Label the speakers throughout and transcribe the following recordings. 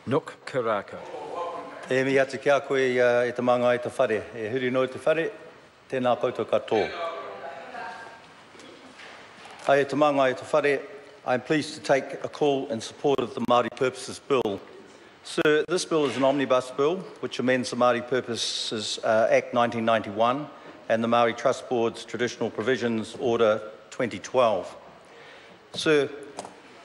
Speaker 1: Nuk Karaka.
Speaker 2: E mi atu kia koe e te manga e te whare. E huri no te whare, tēnā koutou katoa. Ai e te manga e te whare, I'm pleased to take a call in support of the Māori Purposes Bill. Sir, this bill is an omnibus bill which amends the Māori Purposes Act 1991 and the Māori Trust Board's Traditional Provisions Order 2012. Sir,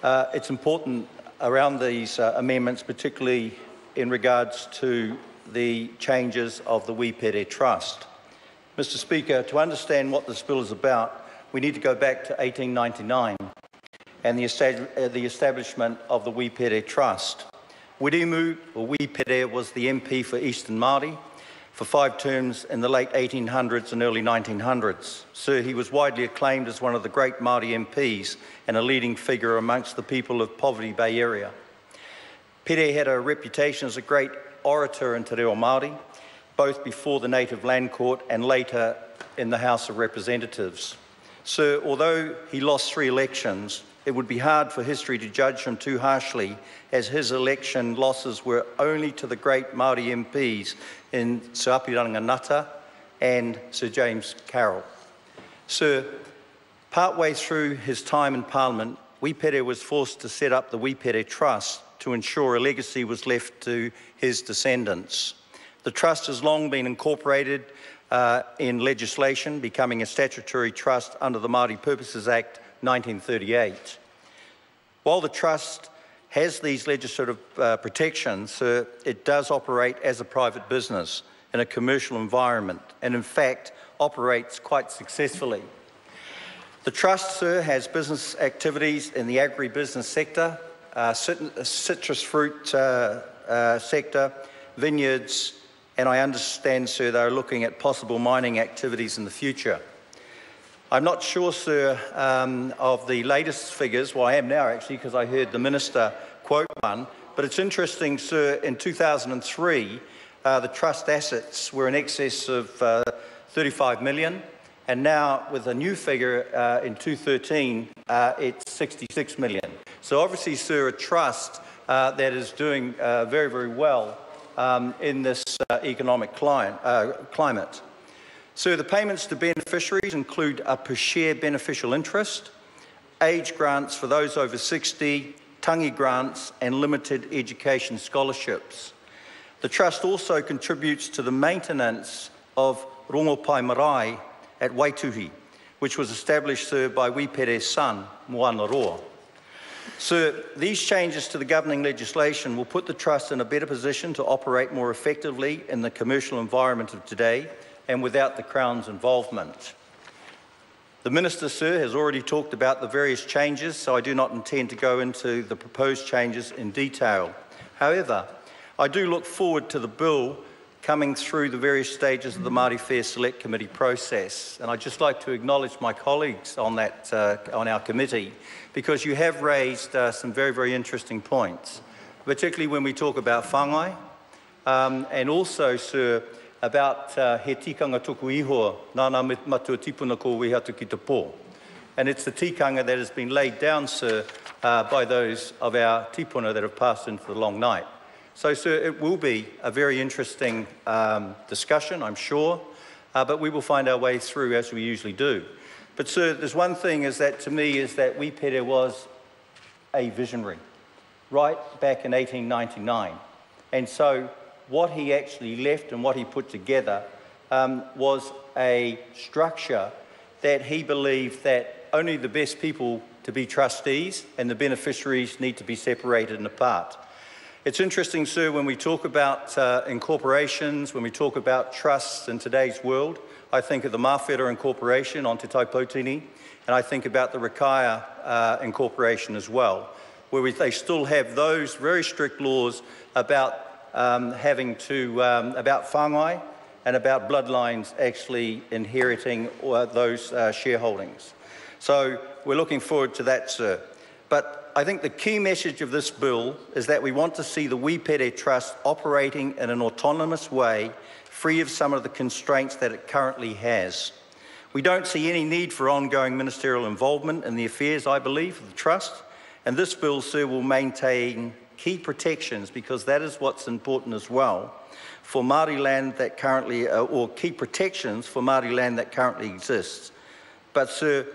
Speaker 2: it's important around these amendments, particularly in regards to the changes of the Wīpere Trust. Mr Speaker, to understand what this bill is about, we need to go back to 1899 and the establishment of the Wīpere Trust. Wiremu, or Wīpere, was the MP for Eastern Māori for 5 terms in the late 1800s and early 1900s. Sir, he was widely acclaimed as one of the great Māori MPs and a leading figure amongst the people of Poverty Bay area. Pere had a reputation as a great orator in te reo Māori, both before the Native Land Court and later in the House of Representatives. Sir, although he lost 3 elections, it would be hard for history to judge him too harshly, as his election losses were only to the great Māori MPs in Sir Apiranga Ngata and Sir James Carroll. Sir, partway through his time in Parliament, Wīpere was forced to set up the Wīpere Trust to ensure a legacy was left to his descendants. The trust has long been incorporated in legislation, becoming a statutory trust under the Māori Purposes Act 1938. While the trust has these legislative protections, it does operate as a private business in a commercial environment and in fact operates quite successfully. The trust, sir, has business activities in the agribusiness sector, citrus fruit sector, vineyards, and I understand, sir, they're looking at possible mining activities in the future. I'm not sure, sir, of the latest figures. Well, I am now, actually, because I heard the Minister quote one. But it's interesting, sir, in 2003, the trust assets were in excess of 35 million. And now, with a new figure in 2013, it's 66 million. So obviously, sir, a trust that is doing very, very well in this economic climate. So the payments to beneficiaries include a per share beneficial interest, age grants for those over 60, tangi grants and limited education scholarships. The Trust also contributes to the maintenance of Rongopai Marae at Waituhi, which was established, sir, by Wīpere's son, Moana Roa. Sir, these changes to the governing legislation will put the Trust in a better position to operate more effectively in the commercial environment of today and without the Crown's involvement. The Minister, sir, has already talked about the various changes, so I do not intend to go into the proposed changes in detail. However, I do look forward to the bill coming through the various stages of the Māori Affairs Select Committee process. And I'd just like to acknowledge my colleagues on that, on our committee, because you have raised some very, very interesting points, particularly when we talk about whāngai, and also, sir, about he tikanga tuku ihoa, nāna matua tipuna ko wehatu ki te pō. And it's the tikanga that has been laid down, sir, by those of our tipuna that have passed into the long night. So, sir, it will be a very interesting discussion, I'm sure, but we will find our way through as we usually do. But, sir, there's one thing is that, to me, is that Wīpere was a visionary, right back in 1899. And so what he actually left and what he put together was a structure that he believed that only the best people to be trustees and the beneficiaries need to be separated and apart. It's interesting, sir, when we talk about incorporations, when we talk about trusts in today's world, I think of the Mawhera Incorporation on Te Taupōtini, and I think about the Rakaia Incorporation as well, where they still have those very strict laws about about whāngai and about bloodlines actually inheriting those shareholdings. So we're looking forward to that, sir. But I think the key message of this bill is that we want to see the Wīpere Trust operating in an autonomous way, free of some of the constraints that it currently has. We don't see any need for ongoing ministerial involvement in the affairs, I believe, of the Trust, and this bill, sir, will maintain key protections, because that is what's important as well, for Māori land that currently, or key protections for Māori land that currently exists. But, sir,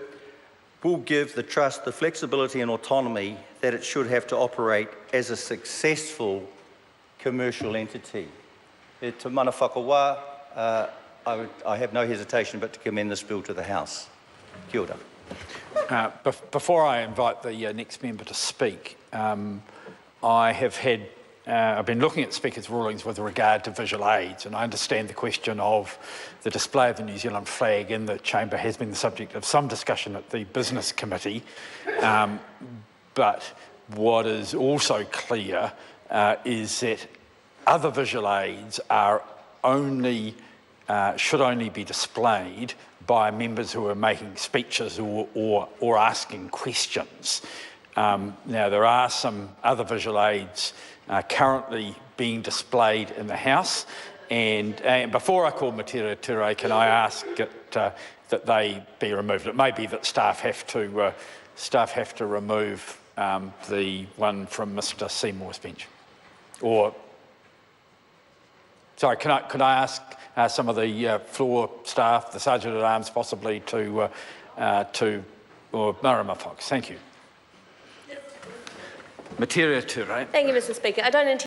Speaker 2: will give the Trust the flexibility and autonomy that it should have to operate as a successful commercial entity. E te mana whakawā, I have no hesitation but to commend this bill to the House. Kia ora.
Speaker 1: Before I invite the next member to speak, I've been looking at Speaker's rulings with regard to visual aids, and I understand the question of the display of the New Zealand flag in the chamber has been the subject of some discussion at the Business Committee, but what is also clear is that other visual aids are should only be displayed by members who are making speeches or asking questions. Now, there are some other visual aids currently being displayed in the House, and before I call Matera Ture, can I ask that they be removed? It may be that staff have to remove the one from Mr. Seymour's bench. Or, sorry, could I ask some of the floor staff, the Sergeant at Arms, possibly or Marama Fox? Thank you. Matera Ture.
Speaker 3: Thank you, Mr. Speaker. I don't intend